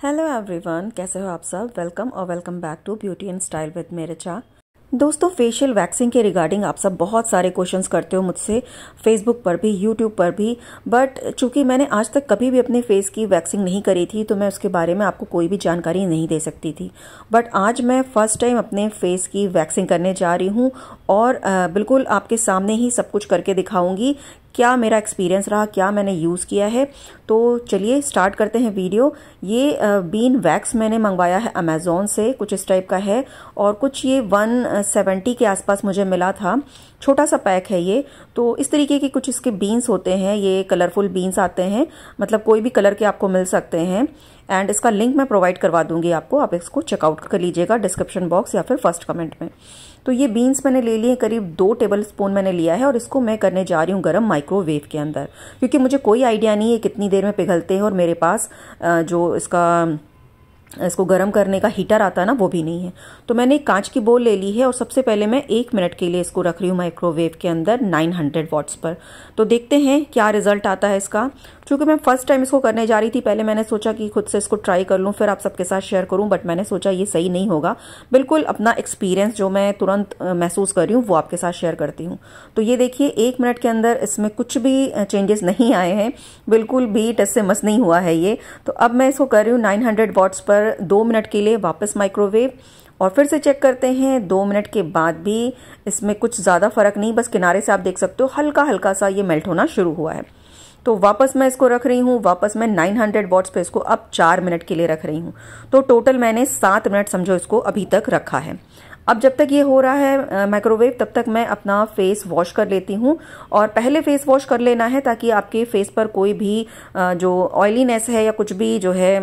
Hello everyone, कैसे हो आप सब। Welcome back to beauty and style with मेरिचा। दोस्तों, फेशियल वैक्सिंग के रिगार्डिंग आप सब बहुत सारे क्वेश्चंस करते हो मुझसे फेसबुक पर भी, यूट्यूब पर भी। बट चूंकि मैंने आज तक कभी भी अपने फेस की वैक्सिंग नहीं करी थी तो मैं उसके बारे में आपको कोई भी जानकारी नहीं दे सकती थी। बट आज मैं फर्स्ट टाइम अपने फेस की वैक्सिंग करने जा रही हूँ और बिल्कुल आपके सामने ही सब कुछ करके दिखाऊंगी क्या मेरा एक्सपीरियंस रहा, क्या मैंने यूज़ किया है। तो चलिए स्टार्ट करते हैं वीडियो। ये बीन वैक्स मैंने मंगवाया है अमेज़ॉन से, कुछ इस टाइप का है और कुछ ये 170 के आसपास मुझे मिला था। छोटा सा पैक है ये। तो इस तरीके के कुछ इसके बीन्स होते हैं, ये कलरफुल बीन्स आते हैं, मतलब कोई भी कलर के आपको मिल सकते हैं। एंड इसका लिंक मैं प्रोवाइड करवा दूंगी आपको, आप इसको चेकआउट कर लीजिएगा डिस्क्रिप्शन बॉक्स या फिर फर्स्ट कमेंट में। तो ये बीन्स मैंने ले लिए, करीब 2 टेबल स्पून मैंने लिया है और इसको मैं करने जा रही हूँ गर्म माइक्रोवेव के अंदर, क्योंकि मुझे कोई आइडिया नहीं है कितनी देर में पिघलते हैं और मेरे पास जो इसको गर्म करने का हीटर आता है ना, वो भी नहीं है। तो मैंने एक कांच की बोल ले ली है और सबसे पहले मैं 1 मिनट के लिए इसको रख रही हूँ माइक्रोवेव के अंदर 900 वॉट्स पर। तो देखते हैं क्या रिजल्ट आता है इसका। क्योंकि मैं फर्स्ट टाइम इसको करने जा रही थी, पहले मैंने सोचा कि खुद से इसको ट्राई कर लूँ फिर आप सबके साथ शेयर करूँ, बट मैंने सोचा ये सही नहीं होगा। बिल्कुल अपना एक्सपीरियंस जो मैं तुरंत महसूस कर रही हूँ वो आपके साथ शेयर करती हूँ। तो ये देखिए 1 मिनट के अंदर इसमें कुछ भी चेंजेस नहीं आए हैं, बिल्कुल भी टच से मस नहीं हुआ है ये। तो अब मैं इसको कर रही हूँ 900 वॉट्स पर 2 मिनट के लिए वापस माइक्रोवेव, और फिर से चेक करते हैं 2 मिनट के बाद भी इसमें कुछ ज़्यादा फर्क नहीं, बस किनारे से आप देख सकते हो हल्का हल्का सा ये मेल्ट होना शुरू हुआ है। तो वापस मैं इसको रख रही हूँ, वापस मैं 900 वॉट्स पे इसको अब 4 मिनट के लिए रख रही हूँ। तो टोटल मैंने 7 मिनट समझो इसको अभी तक रखा है। अब जब तक ये हो रहा है माइक्रोवेव, तब तक मैं अपना फेस वॉश कर लेती हूँ। और पहले फेस वॉश कर लेना है ताकि आपके फेस पर कोई भी जो ऑयलीनेस है या कुछ भी जो है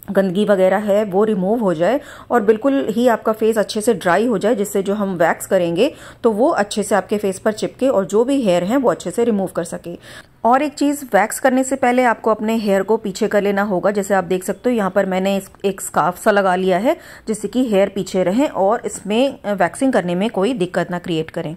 गंदगी वगैरह है वो रिमूव हो जाए और बिल्कुल ही आपका फेस अच्छे से ड्राई हो जाए, जिससे जो हम वैक्स करेंगे तो वो अच्छे से आपके फेस पर चिपके और जो भी हेयर हैं वो अच्छे से रिमूव कर सके। और एक चीज़, वैक्स करने से पहले आपको अपने हेयर को पीछे कर लेना होगा। जैसे आप देख सकते हो यहाँ पर मैंने एक स्कार्फ सा लगा लिया है जिससे कि हेयर पीछे रहें और इसमें वैक्सिंग करने में कोई दिक्कत ना क्रिएट करें।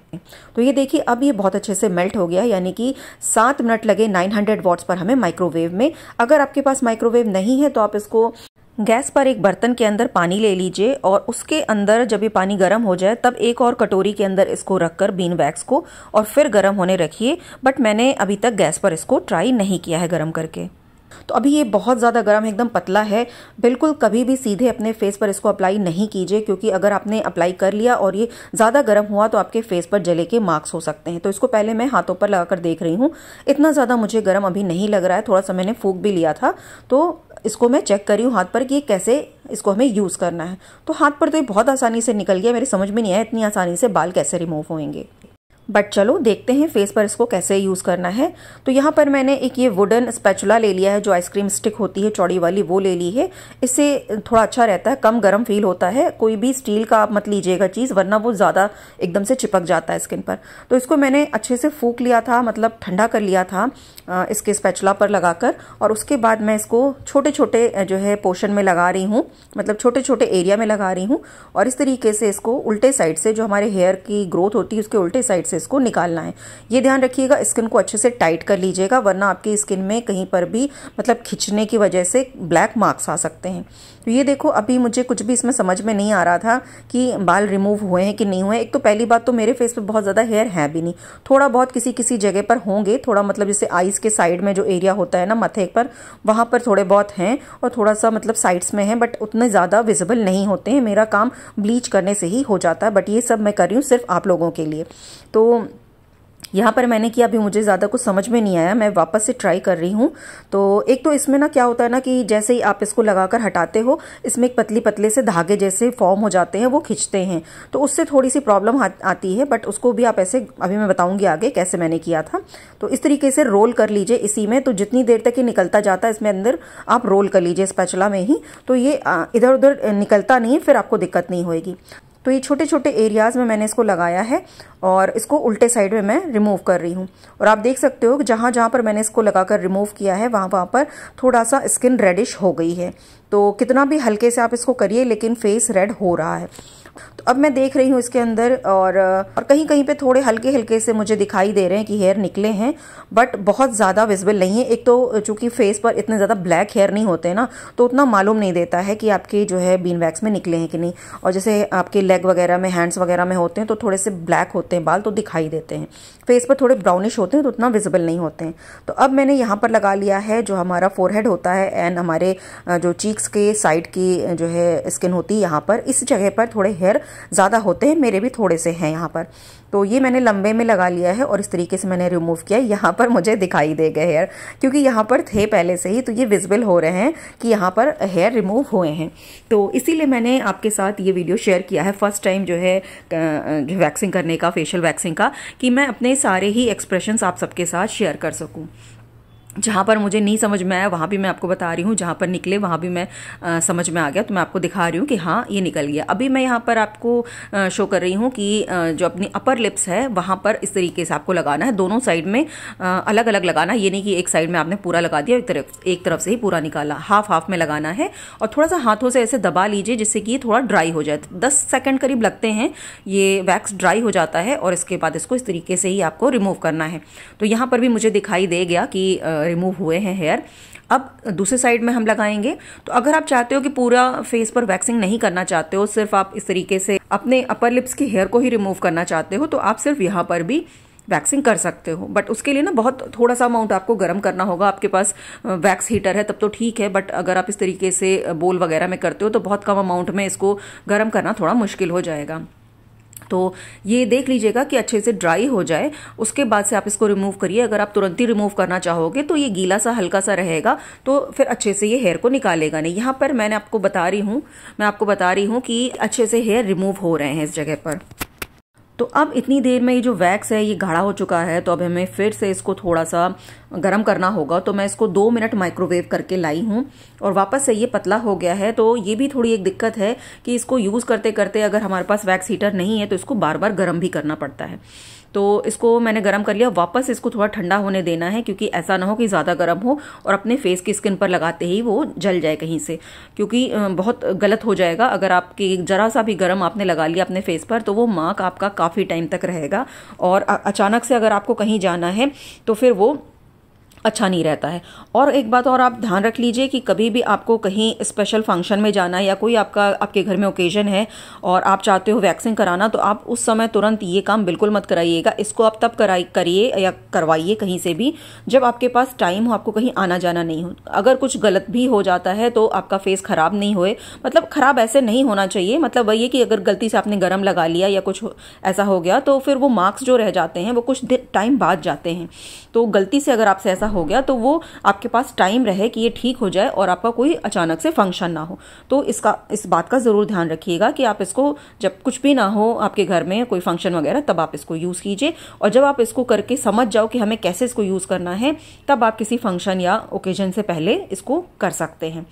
तो ये देखिए अब ये बहुत अच्छे से मेल्ट हो गया, यानी कि 7 मिनट लगे 900 वॉट्स पर हमें माइक्रोवेव में। अगर आपके पास माइक्रोवेव नहीं है तो आप इसको गैस पर एक बर्तन के अंदर पानी ले लीजिए और उसके अंदर जब ये पानी गर्म हो जाए तब एक और कटोरी के अंदर इसको रखकर बीन वैक्स को और फिर गर्म होने रखिए। बट मैंने अभी तक गैस पर इसको ट्राई नहीं किया है गर्म करके। तो अभी ये बहुत ज़्यादा गर्म है, एकदम पतला है। बिल्कुल कभी भी सीधे अपने फेस पर इसको अप्लाई नहीं कीजिए, क्योंकि अगर आपने अप्लाई कर लिया और ये ज़्यादा गर्म हुआ तो आपके फेस पर जले के मार्क्स हो सकते हैं। तो इसको पहले मैं हाथों पर लगाकर देख रही हूँ, इतना ज़्यादा मुझे गर्म अभी नहीं लग रहा है। थोड़ा सा मैंने फूंक भी लिया था, तो इसको मैं चेक कर रही हूँ हाथ पर कि कैसे इसको हमें यूज़ करना है। तो हाथ पर तो ये बहुत आसानी से निकल गया, मेरे समझ में नहीं आया इतनी आसानी से बाल कैसे रिमूव होंगे। बट चलो देखते हैं फेस पर इसको कैसे यूज़ करना है। तो यहाँ पर मैंने एक ये वुडन स्पैचुला ले लिया है, जो आइसक्रीम स्टिक होती है चौड़ी वाली, वो ले ली है। इससे थोड़ा अच्छा रहता है, कम गर्म फील होता है। कोई भी स्टील का आप मत लीजिएगा चीज़, वरना वो ज़्यादा एकदम से चिपक जाता है स्किन पर। तो इसको मैंने अच्छे से फूंक लिया था, मतलब ठंडा कर लिया था इसके स्पैचुला पर लगाकर, और उसके बाद मैं इसको छोटे छोटे जो है पोर्शन में लगा रही हूँ, मतलब छोटे छोटे एरिया में लगा रही हूँ। और इस तरीके से इसको उल्टे साइड से, जो हमारे हेयर की ग्रोथ होती है उसके उल्टे साइड से इसको निकालना है। ये ध्यान रखिएगा, स्किन को अच्छे से टाइट कर लीजिएगा, वरना आपकी स्किन में कहीं पर भी मतलब खिंचने की वजह से ब्लैक मार्क्स आ सकते हैं। तो ये देखो अभी मुझे कुछ भी इसमें समझ में नहीं आ रहा था कि बाल रिमूव हुए हैं कि नहीं हुए। एक तो पहली बात तो मेरे फेस पे बहुत ज़्यादा हेयर है भी नहीं, थोड़ा बहुत किसी किसी जगह पर होंगे, थोड़ा मतलब जैसे आईज के साइड में जो एरिया होता है ना मथे पर, वहाँ पर थोड़े बहुत हैं और थोड़ा सा मतलब साइड्स में है, बट उतने ज़्यादा विजिबल नहीं होते हैं। मेरा काम ब्लीच करने से ही हो जाता है, बट ये सब मैं कर रही हूँ सिर्फ आप लोगों के लिए। तो यहाँ पर मैंने किया, अभी मुझे ज़्यादा कुछ समझ में नहीं आया, मैं वापस से ट्राई कर रही हूँ। तो एक तो इसमें ना क्या होता है ना कि जैसे ही आप इसको लगाकर हटाते हो, इसमें एक पतली पतले से धागे जैसे फॉर्म हो जाते हैं, वो खिंचते हैं, तो उससे थोड़ी सी प्रॉब्लम आती है। बट उसको भी आप ऐसे, अभी मैं बताऊँगी आगे कैसे मैंने किया था। तो इस तरीके से रोल कर लीजिए इसी में, तो जितनी देर तक ये निकलता जाता है इसमें अंदर आप रोल कर लीजिए स्पैचुला में ही, तो ये इधर उधर निकलता नहीं है, फिर आपको दिक्कत नहीं होगी। तो ये छोटे छोटे एरियाज़ में मैंने इसको लगाया है और इसको उल्टे साइड में मैं रिमूव कर रही हूँ। और आप देख सकते हो कि जहाँ जहाँ पर मैंने इसको लगाकर रिमूव किया है वहाँ पर थोड़ा सा स्किन रेडिश हो गई है। तो कितना भी हल्के से आप इसको करिए, लेकिन फेस रेड हो रहा है। तो अब मैं देख रही हूँ इसके अंदर और कहीं कहीं पे थोड़े हल्के हल्के से मुझे दिखाई दे रहे हैं कि हेयर निकले हैं, बट बहुत ज़्यादा विजिबल नहीं है। एक तो चूंकि फेस पर इतने ज़्यादा ब्लैक हेयर नहीं होते ना, तो उतना मालूम नहीं देता है कि आपके जो है बीन वैक्स में निकले हैं कि नहीं। और जैसे आपके लेग वगैरह में, हैंड्स वगैरह में होते हैं तो थोड़े से ब्लैक होते हैं बाल, तो दिखाई देते हैं। फेस पर थोड़े ब्राउनिश होते हैं तो उतना विजिबल नहीं होते हैं। तो अब मैंने यहाँ पर लगा लिया है जो हमारा फोरहेड होता है एंड हमारे जो चीक्स के साइड की जो है स्किन होती है, यहाँ पर इस जगह पर थोड़े हेयर ज़्यादा होते हैं, मेरे भी थोड़े से हैं यहाँ पर। तो ये मैंने लंबे में लगा लिया है और इस तरीके से मैंने रिमूव किया। यहाँ पर मुझे दिखाई दे गए हेयर, क्योंकि यहाँ पर थे पहले से ही, तो ये विजिबल हो रहे हैं कि यहाँ पर हेयर रिमूव हुए हैं। तो इसीलिए मैंने आपके साथ ये वीडियो शेयर किया है फर्स्ट टाइम जो है जो वैक्सिंग करने का, फेशियल वैक्सिंग का, कि मैं अपने सारे ही एक्सप्रेशंस आप सबके साथ शेयर कर सकूँ। जहाँ पर मुझे नहीं समझ में आया वहाँ भी मैं आपको बता रही हूँ, जहाँ पर निकले वहाँ भी मैं समझ में आ गया तो मैं आपको दिखा रही हूँ कि हाँ ये निकल गया। अभी मैं यहाँ पर आपको शो कर रही हूँ कि जो अपनी अपर लिप्स है वहाँ पर इस तरीके से आपको लगाना है, दोनों साइड में अलग अलग लगाना। ये नहीं कि एक साइड में आपने पूरा लगा दिया, एक तरफ से ही पूरा निकाला, हाफ हाफ में लगाना है। और थोड़ा सा हाथों से ऐसे दबा लीजिए जिससे कि ये थोड़ा ड्राई हो जाए। 10 सेकेंड करीब लगते हैं, ये वैक्स ड्राई हो जाता है और इसके बाद इसको इस तरीके से ही आपको रिमूव करना है। तो यहाँ पर भी मुझे दिखाई दे गया कि रिमूव हुए हैं हेयर। अब दूसरे साइड में हम लगाएंगे। तो अगर आप चाहते हो कि पूरा फेस पर वैक्सिंग नहीं करना चाहते हो, सिर्फ आप इस तरीके से अपने अपर लिप्स की हेयर को ही रिमूव करना चाहते हो, तो आप सिर्फ यहाँ पर भी वैक्सिंग कर सकते हो। बट उसके लिए ना बहुत थोड़ा सा अमाउंट आपको गर्म करना होगा। आपके पास वैक्स हीटर है तब तो ठीक है, बट अगर आप इस तरीके से बोल वगैरह में करते हो तो बहुत कम अमाउंट में इसको गर्म करना थोड़ा मुश्किल हो जाएगा। तो ये देख लीजिएगा कि अच्छे से ड्राई हो जाए, उसके बाद से आप इसको रिमूव करिए। अगर आप तुरंत ही रिमूव करना चाहोगे तो ये गीला सा हल्का सा रहेगा, तो फिर अच्छे से ये हेयर को निकालेगा नहीं। यहाँ पर मैं आपको बता रही हूँ कि अच्छे से हेयर रिमूव हो रहे हैं इस जगह पर। तो अब इतनी देर में ये जो वैक्स है ये गाढ़ा हो चुका है, तो अब हमें फिर से इसको थोड़ा सा गर्म करना होगा। तो मैं इसको 2 मिनट माइक्रोवेव करके लाई हूँ और वापस से ये पतला हो गया है। तो ये भी थोड़ी एक दिक्कत है कि इसको यूज़ करते करते अगर हमारे पास वैक्स हीटर नहीं है तो इसको बार बार गर्म भी करना पड़ता है। तो इसको मैंने गर्म कर लिया, वापस इसको थोड़ा ठंडा होने देना है, क्योंकि ऐसा ना हो कि ज़्यादा गर्म हो और अपने फेस की स्किन पर लगाते ही वो जल जाए कहीं से, क्योंकि बहुत गलत हो जाएगा। अगर आपकी ज़रा सा भी गर्म आपने लगा लिया अपने फेस पर तो वो मार्क आपका काफ़ी टाइम तक रहेगा और अचानक से अगर आपको कहीं जाना है तो फिर वो अच्छा नहीं रहता है। और एक बात और आप ध्यान रख लीजिए कि कभी भी आपको कहीं स्पेशल फंक्शन में जाना है या कोई आपके घर में ओकेजन है और आप चाहते हो वैक्सिंग कराना, तो आप उस समय तुरंत ये काम बिल्कुल मत कराइएगा। इसको आप तब करिए या करवाइए कहीं से भी जब आपके पास टाइम हो, आपको कहीं आना जाना नहीं हो। अगर कुछ गलत भी हो जाता है तो आपका फेस खराब नहीं होए, मतलब खराब ऐसे नहीं होना चाहिए, मतलब वही है कि अगर गलती से आपने गर्म लगा लिया या कुछ ऐसा हो गया तो फिर वो मार्क्स जो रह जाते हैं वो कुछ टाइम बाद जाते हैं। तो गलती से अगर आपसे ऐसा हो गया तो वो आपके पास टाइम रहे कि ये ठीक हो जाए और आपका कोई अचानक से फंक्शन ना हो। तो इस बात का ज़रूर ध्यान रखिएगा कि आप इसको जब कुछ भी ना हो आपके घर में कोई फंक्शन वगैरह, तब आप इसको यूज़ कीजिए। और जब आप इसको करके समझ जाओ कि हमें कैसे इसको यूज़ करना है, तब आप किसी फंक्शन या ओकेजन से पहले इसको कर सकते हैं।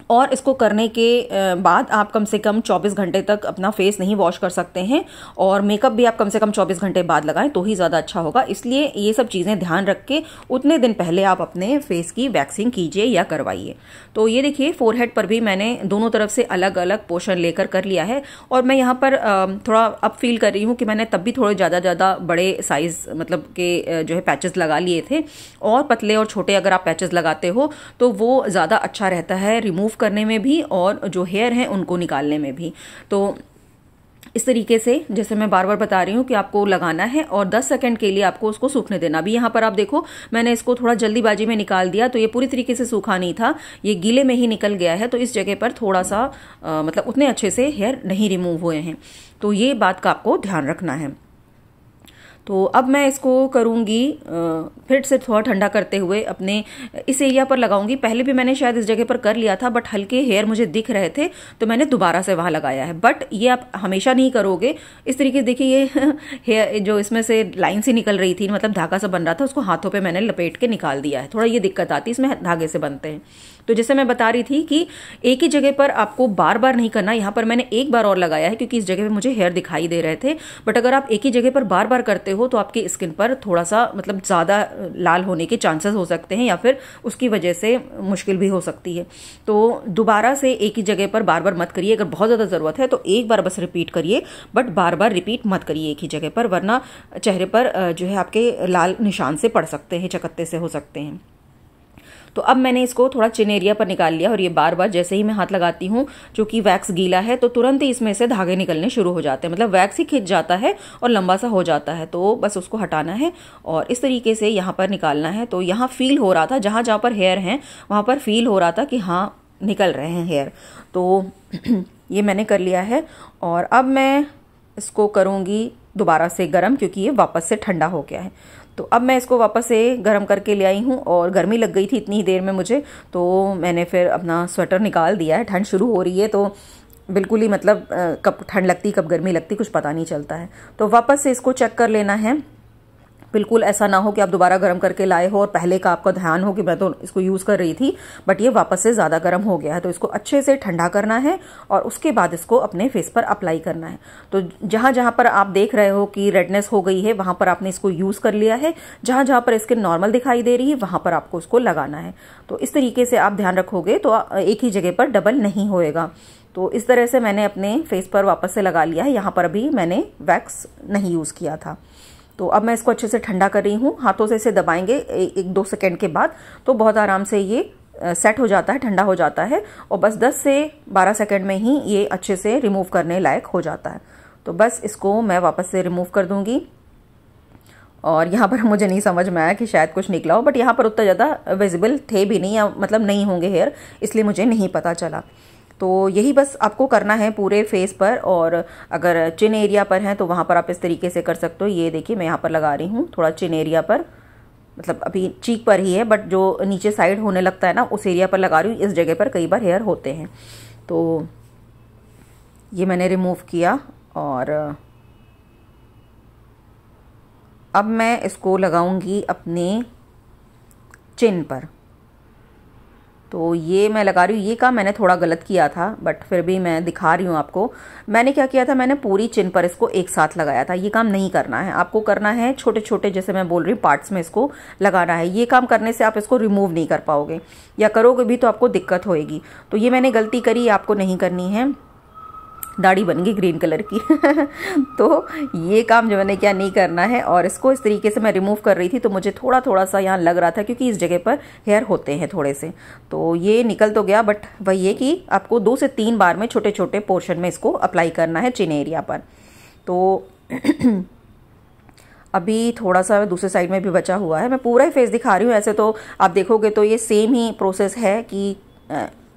और इसको करने के बाद आप कम से कम 24 घंटे तक अपना फेस नहीं वॉश कर सकते हैं और मेकअप भी आप कम से कम 24 घंटे बाद लगाएं तो ही ज़्यादा अच्छा होगा। इसलिए ये सब चीज़ें ध्यान रख के उतने दिन पहले आप अपने फेस की वैक्सिंग कीजिए या करवाइए। तो ये देखिए फोरहेड पर भी मैंने दोनों तरफ से अलग अलग पोर्शन लेकर कर लिया है और मैं यहाँ पर थोड़ा अब फील कर रही हूँ कि मैंने तब भी थोड़े ज़्यादा बड़े साइज़ मतलब के जो है पैचेस लगा लिए थे। और पतले और छोटे अगर आप पैचेस लगाते हो तो वो ज़्यादा अच्छा रहता है रिमूव करने में भी और जो हेयर हैं उनको निकालने में भी। तो इस तरीके से जैसे मैं बार बार बता रही हूँ कि आपको लगाना है और 10 सेकंड के लिए आपको उसको सूखने देना। अभी यहाँ पर आप देखो मैंने इसको थोड़ा जल्दीबाजी में निकाल दिया तो ये पूरी तरीके से सूखा नहीं था, ये गीले में ही निकल गया है। तो इस जगह पर थोड़ा सा मतलब उतने अच्छे से हेयर नहीं रिमूव हुए हैं, तो ये बात का आपको ध्यान रखना है। तो अब मैं इसको करूँगी फिर से थोड़ा ठंडा करते हुए अपने इस एरिया पर लगाऊंगी। पहले भी मैंने शायद इस जगह पर कर लिया था बट हल्के हेयर मुझे दिख रहे थे तो मैंने दोबारा से वहाँ लगाया है। बट ये आप हमेशा नहीं करोगे इस तरीके से। देखिए ये हेयर जो इसमें से लाइन सी निकल रही थी, मतलब धागा सा बन रहा था, उसको हाथों पर मैंने लपेट के निकाल दिया है। थोड़ा ये दिक्कत आती है, इसमें धागे से बनते हैं तो जैसे मैं बता रही थी कि एक ही जगह पर आपको बार बार नहीं करना। यहाँ पर मैंने एक बार और लगाया है क्योंकि इस जगह पे मुझे हेयर दिखाई दे रहे थे, बट अगर आप एक ही जगह पर बार बार करते हो तो आपकी स्किन पर थोड़ा सा मतलब ज़्यादा लाल होने के चांसेस हो सकते हैं या फिर उसकी वजह से मुश्किल भी हो सकती है। तो दोबारा से एक ही जगह पर बार बार मत करिए। अगर बहुत ज़्यादा ज़रूरत है तो एक बार बस रिपीट करिए, बट बार बार रिपीट मत करिए एक ही जगह पर, वरना चेहरे पर जो है आपके लाल निशान से पड़ सकते हैं, चकत्ते से हो सकते हैं। तो अब मैंने इसको थोड़ा चिन एरिया पर निकाल लिया और ये बार बार जैसे ही मैं हाथ लगाती हूँ, चूंकि वैक्स गीला है तो तुरंत ही इसमें से धागे निकलने शुरू हो जाते हैं, मतलब वैक्स ही खिंच जाता है और लंबा सा हो जाता है। तो बस उसको हटाना है और इस तरीके से यहाँ पर निकालना है। तो यहाँ फील हो रहा था, जहाँ जहाँ पर हेयर हैं वहाँ पर फील हो रहा था कि हाँ निकल रहे हैं हेयर। तो ये मैंने कर लिया है और अब मैं इसको करूँगी दोबारा से गर्म, क्योंकि ये वापस से ठंडा हो गया है। तो अब मैं इसको वापस से गर्म करके ले आई हूँ और गर्मी लग गई थी इतनी ही देर में मुझे, तो मैंने फिर अपना स्वेटर निकाल दिया है। ठंड शुरू हो रही है तो बिल्कुल ही मतलब कब ठंड लगती कब गर्मी लगती कुछ पता नहीं चलता है। तो वापस से इसको चेक कर लेना है। बिल्कुल ऐसा ना हो कि आप दोबारा गर्म करके लाए हो और पहले का आपका ध्यान हो कि मैं तो इसको यूज़ कर रही थी बट ये वापस से ज़्यादा गर्म हो गया है। तो इसको अच्छे से ठंडा करना है और उसके बाद इसको अपने फेस पर अप्लाई करना है। तो जहाँ जहाँ पर आप देख रहे हो कि रेडनेस हो गई है वहाँ पर आपने इसको यूज़ कर लिया है, जहाँ जहाँ पर स्किन नॉर्मल दिखाई दे रही है वहाँ पर आपको उसको लगाना है। तो इस तरीके से आप ध्यान रखोगे तो एक ही जगह पर डबल नहीं होएगा। तो इस तरह से मैंने अपने फेस पर वापस से लगा लिया है। यहाँ पर अभी मैंने वैक्स नहीं यूज़ किया था। तो अब मैं इसको अच्छे से ठंडा कर रही हूँ। हाथों से इसे दबाएंगे 1-2 सेकेंड के बाद तो बहुत आराम से ये सेट हो जाता है, ठंडा हो जाता है और बस 10 से 12 सेकेंड में ही ये अच्छे से रिमूव करने लायक हो जाता है। तो बस इसको मैं वापस से रिमूव कर दूंगी। और यहाँ पर मुझे नहीं समझ में आया कि शायद कुछ निकला हो, बट यहाँ पर उतना ज़्यादा विजिबल थे भी नहीं, या मतलब नहीं होंगे हेयर, इसलिए मुझे नहीं पता चला। तो यही बस आपको करना है पूरे फेस पर। और अगर चिन एरिया पर है तो वहाँ पर आप इस तरीके से कर सकते हो। ये देखिए मैं यहाँ पर लगा रही हूँ थोड़ा चिन एरिया पर, मतलब अभी चीक पर ही है बट जो नीचे साइड होने लगता है ना उस एरिया पर लगा रही हूँ। इस जगह पर कई बार हेयर होते हैं। तो ये मैंने रिमूव किया और अब मैं इसको लगाऊंगी अपने चिन पर। तो ये मैं लगा रही हूँ। ये काम मैंने थोड़ा गलत किया था बट फिर भी मैं दिखा रही हूँ आपको। मैंने क्या किया था, मैंने पूरी चिन पर इसको एक साथ लगाया था। ये काम नहीं करना है, आपको करना है छोटे छोटे, जैसे मैं बोल रही हूँ, पार्ट्स में इसको लगाना है। ये काम करने से आप इसको रिमूव नहीं कर पाओगे, या करोगे भी तो आपको दिक्कत होएगी। तो ये मैंने गलती करी, आपको नहीं करनी है। दाढ़ी बन गई ग्रीन कलर की तो ये काम जो मैंने क्या नहीं करना है। और इसको इस तरीके से मैं रिमूव कर रही थी तो मुझे थोड़ा थोड़ा सा यहाँ लग रहा था क्योंकि इस जगह पर हेयर होते हैं थोड़े से। तो ये निकल तो गया बट वही है कि आपको 2 से 3 बार में छोटे छोटे पोर्शन में इसको अप्लाई करना है चिन एरिया पर। तो अभी थोड़ा सा दूसरे साइड में भी बचा हुआ है। मैं पूरा ही फेस दिखा रही हूँ। ऐसे तो आप देखोगे तो ये सेम ही प्रोसेस है कि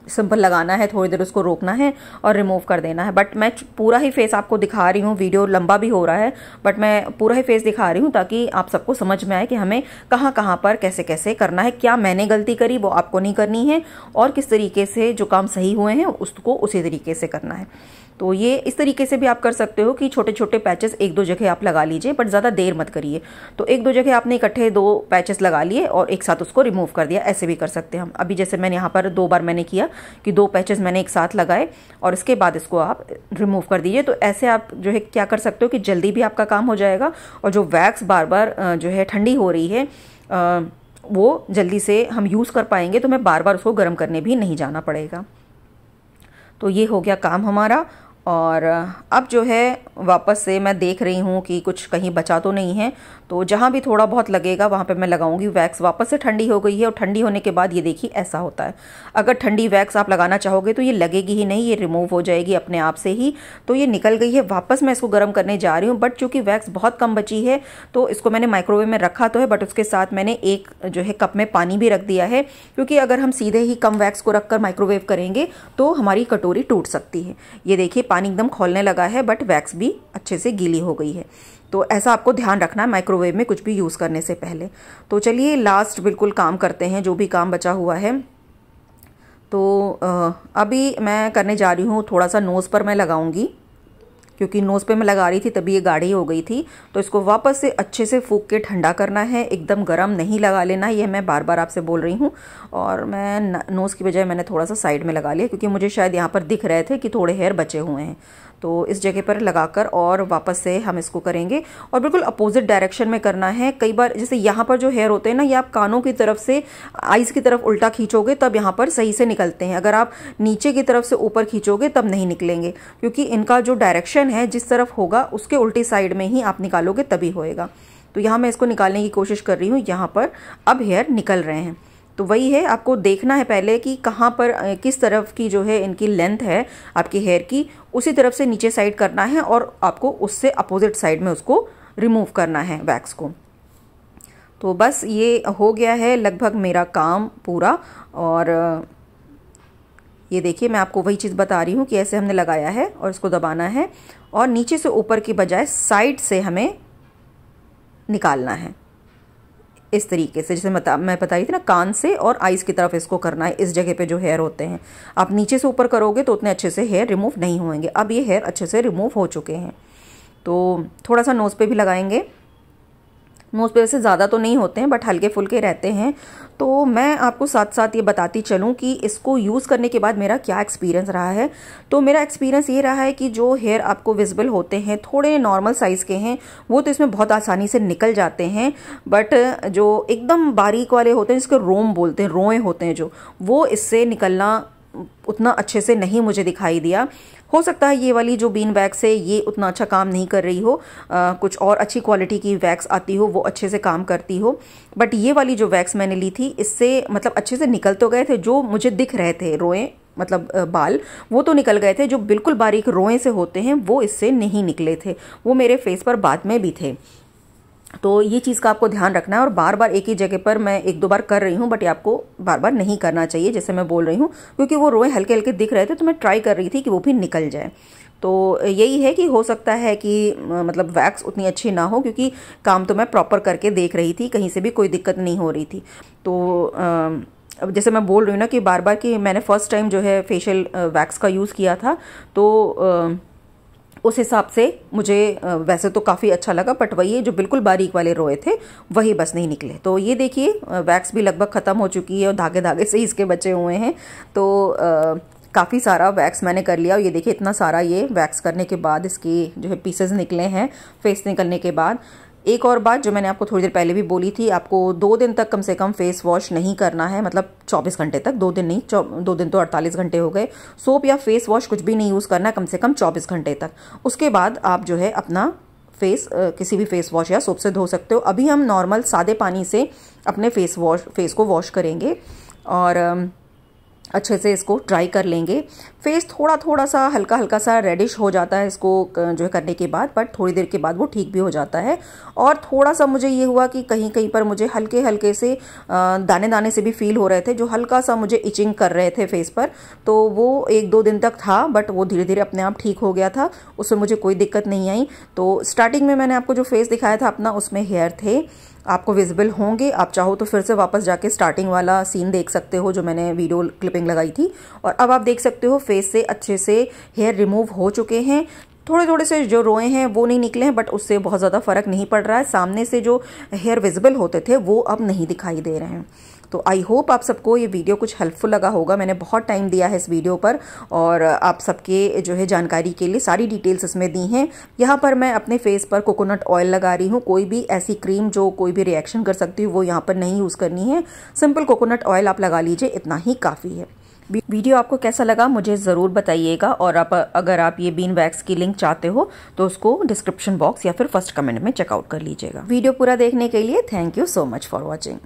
सिंपल लगाना है, थोड़ी देर उसको रोकना है और रिमूव कर देना है। बट मैं पूरा ही फेस आपको दिखा रही हूँ। वीडियो लंबा भी हो रहा है बट मैं पूरा ही फेस दिखा रही हूँ ताकि आप सबको समझ में आए कि हमें कहाँ कहाँ पर कैसे कैसे करना है। क्या मैंने गलती करी वो आपको नहीं करनी है और किस तरीके से जो काम सही हुए हैं उसको उसी तरीके से करना है। तो ये इस तरीके से भी आप कर सकते हो कि छोटे छोटे पैचेस 1-2 जगह आप लगा लीजिए बट ज़्यादा देर मत करिए। तो 1-2 जगह आपने इकट्ठे 2 पैचेस लगा लिए और एक साथ उसको रिमूव कर दिया, ऐसे भी कर सकते हैं हम। अभी जैसे मैंने यहाँ पर 2 बार मैंने किया कि 2 पैचेस मैंने एक साथ लगाए और इसके बाद इसको आप रिमूव कर दीजिए। तो ऐसे आप जो है क्या कर सकते हो कि जल्दी भी आपका काम हो जाएगा और जो वैक्स बार बार जो है ठंडी हो रही है वो जल्दी से हम यूज़ कर पाएंगे। तो मैं बार बार उसको गर्म करने भी नहीं जाना पड़ेगा। तो ये हो गया काम हमारा। और अब जो है वापस से मैं देख रही हूँ कि कुछ कहीं बचा तो नहीं है। तो जहाँ भी थोड़ा बहुत लगेगा वहाँ पे मैं लगाऊंगी वैक्स। वापस से ठंडी हो गई है और ठंडी होने के बाद ये देखिए ऐसा होता है। अगर ठंडी वैक्स आप लगाना चाहोगे तो ये लगेगी ही नहीं, ये रिमूव हो जाएगी अपने आप से ही। तो ये निकल गई है। वापस मैं इसको गर्म करने जा रही हूँ बट चूँकि वैक्स बहुत कम बची है तो इसको मैंने माइक्रोवेव में रखा तो है बट उसके साथ मैंने एक जो है कप में पानी भी रख दिया है, क्योंकि अगर हम सीधे ही कम वैक्स को रखकर माइक्रोवेव करेंगे तो हमारी कटोरी टूट सकती है। ये देखिए पानी एकदम खौलने लगा है बट वैक्स भी अच्छे से गीली हो गई है। तो ऐसा आपको ध्यान रखना है माइक्रोवेव में कुछ भी यूज़ करने से पहले। तो चलिए लास्ट बिल्कुल काम करते हैं, जो भी काम बचा हुआ है। तो अभी मैं करने जा रही हूँ, थोड़ा सा नोज़ पर मैं लगाऊंगी क्योंकि नोज़ पे मैं लगा रही थी तभी ये गाढ़ी हो गई थी। तो इसको वापस से अच्छे से फूंक के ठंडा करना है, एकदम गर्म नहीं लगा लेना, ये मैं बार बार आपसे बोल रही हूँ। और मैं नोज़ की बजाय मैंने थोड़ा सा साइड में लगा लिया, क्योंकि मुझे शायद यहाँ पर दिख रहे थे कि थोड़े हेयर बचे हुए हैं। तो इस जगह पर लगाकर और वापस से हम इसको करेंगे, और बिल्कुल अपोजिट डायरेक्शन में करना है। कई बार जैसे यहाँ पर जो हेयर होते हैं ना, ये आप कानों की तरफ से आईज की तरफ उल्टा खींचोगे तब यहाँ पर सही से निकलते हैं। अगर आप नीचे की तरफ से ऊपर खींचोगे तब नहीं निकलेंगे, क्योंकि इनका जो डायरेक्शन है जिस तरफ होगा उसके उल्टी साइड में ही आप निकालोगे तभी होएगा। तो यहाँ मैं इसको निकालने की कोशिश कर रही हूँ। यहाँ पर अब हेयर निकल रहे हैं। तो वही है, आपको देखना है पहले कि कहाँ पर किस तरफ की जो है इनकी लेंथ है आपके हेयर की, उसी तरफ से नीचे साइड करना है और आपको उससे अपोजिट साइड में उसको रिमूव करना है वैक्स को। तो बस ये हो गया है लगभग मेरा काम पूरा। और ये देखिए मैं आपको वही चीज़ बता रही हूँ कि ऐसे हमने लगाया है और इसको दबाना है, और नीचे से ऊपर की बजाय साइड से हमें निकालना है इस तरीके से। जैसे मैं बता रही थी ना, कान से और आईज की तरफ इसको करना है। इस जगह पे जो हेयर होते हैं, आप नीचे से ऊपर करोगे तो उतने अच्छे से हेयर रिमूव नहीं होंगे। अब ये हेयर अच्छे से रिमूव हो चुके हैं। तो थोड़ा सा नोज़ पे भी लगाएंगे। नोज़ पे वैसे ज़्यादा तो नहीं होते हैं, बट हल्के फुल्के रहते हैं। तो मैं आपको साथ साथ ये बताती चलूँ कि इसको यूज़ करने के बाद मेरा क्या एक्सपीरियंस रहा है। तो मेरा एक्सपीरियंस ये रहा है कि जो हेयर आपको विजिबल होते हैं, थोड़े नॉर्मल साइज़ के हैं, वो तो इसमें बहुत आसानी से निकल जाते हैं। बट जो एकदम बारीक वाले होते हैं, जिसको रोम बोलते हैं, रोए होते हैं जो, वो इससे निकलना उतना अच्छे से नहीं मुझे दिखाई दिया। हो सकता है ये वाली जो बीन वैक्स है ये उतना अच्छा काम नहीं कर रही हो, कुछ और अच्छी क्वालिटी की वैक्स आती हो वो अच्छे से काम करती हो। बट ये वाली जो वैक्स मैंने ली थी, इससे मतलब अच्छे से निकल तो गए थे, जो मुझे दिख रहे थे रोए मतलब बाल, वो तो निकल गए थे। जो बिल्कुल बारीक रोए से होते हैं वो इससे नहीं निकले थे, वो मेरे फेस पर बाद में भी थे। तो ये चीज़ का आपको ध्यान रखना है। और बार बार एक ही जगह पर मैं एक दो बार कर रही हूँ, बट ये आपको बार बार नहीं करना चाहिए, जैसे मैं बोल रही हूँ, क्योंकि वो रोए हल्के हल्के दिख रहे थे तो मैं ट्राई कर रही थी कि वो भी निकल जाए। तो यही है कि हो सकता है कि मतलब वैक्स उतनी अच्छी ना हो, क्योंकि काम तो मैं प्रॉपर करके देख रही थी, कहीं से भी कोई दिक्कत नहीं हो रही थी। तो अब जैसे मैं बोल रही हूँ ना कि बार बार कि मैंने फर्स्ट टाइम जो है फेशियल वैक्स का यूज़ किया था, तो उस हिसाब से मुझे वैसे तो काफ़ी अच्छा लगा, बट वही जो बिल्कुल बारीक वाले रोए थे वही बस नहीं निकले। तो ये देखिए वैक्स भी लगभग ख़त्म हो चुकी है और धागे धागे से इसके बचे हुए हैं। तो काफ़ी सारा वैक्स मैंने कर लिया। और ये देखिए इतना सारा ये वैक्स करने के बाद इसके जो है पीसेस निकले हैं फेस निकलने के बाद। एक और बात जो मैंने आपको थोड़ी देर पहले भी बोली थी, आपको 2 दिन तक कम से कम फेस वॉश नहीं करना है, मतलब 24 घंटे तक। 2 दिन नहीं, 2 दिन तो 48 घंटे हो गए। सोप या फेस वॉश कुछ भी नहीं यूज़ करना है कम से कम 24 घंटे तक। उसके बाद आप जो है अपना फेस किसी भी फेस वॉश या सोप से धो सकते हो। अभी हम नॉर्मल सादे पानी से अपने फेस को वॉश करेंगे और अच्छे से इसको ड्राई कर लेंगे। फेस थोड़ा थोड़ा सा हल्का हल्का सा रेडिश हो जाता है इसको जो है करने के बाद, बट थोड़ी देर के बाद वो ठीक भी हो जाता है। और थोड़ा सा मुझे ये हुआ कि कहीं कहीं पर मुझे हल्के हल्के से दाने दाने से भी फील हो रहे थे, जो हल्का सा मुझे इचिंग कर रहे थे फेस पर। तो वो 1-2 दिन तक था, बट वो धीरे धीरे अपने आप ठीक हो गया था, उसमें मुझे कोई दिक्कत नहीं आई। तो स्टार्टिंग में मैंने आपको जो फेस दिखाया था अपना, उसमें हेयर थे, आपको विजिबल होंगे। आप चाहो तो फिर से वापस जाके स्टार्टिंग वाला सीन देख सकते हो जो मैंने वीडियो क्लिपिंग लगाई थी। और अब आप देख सकते हो फेस से अच्छे से हेयर रिमूव हो चुके हैं। थोड़े थोड़े से जो रोए हैं वो नहीं निकले हैं, बट उससे बहुत ज़्यादा फर्क नहीं पड़ रहा है। सामने से जो हेयर विजिबल होते थे वो अब नहीं दिखाई दे रहे हैं। तो आई होप आप सबको ये वीडियो कुछ हेल्पफुल लगा होगा। मैंने बहुत टाइम दिया है इस वीडियो पर, और आप सबके जो है जानकारी के लिए सारी डिटेल्स इसमें दी हैं। यहाँ पर मैं अपने फेस पर कोकोनट ऑयल लगा रही हूँ। कोई भी ऐसी क्रीम जो कोई भी रिएक्शन कर सकती हूँ वो यहाँ पर नहीं यूज़ करनी है। सिंपल कोकोनट ऑयल आप लगा लीजिए, इतना ही काफ़ी है। वीडियो आपको कैसा लगा मुझे ज़रूर बताइएगा। और अगर आप ये बीन वैक्स की लिंक चाहते हो तो उसको डिस्क्रिप्शन बॉक्स या फिर फर्स्ट कमेंट में चेकआउट कर लीजिएगा। वीडियो पूरा देखने के लिए thank you so much for watching.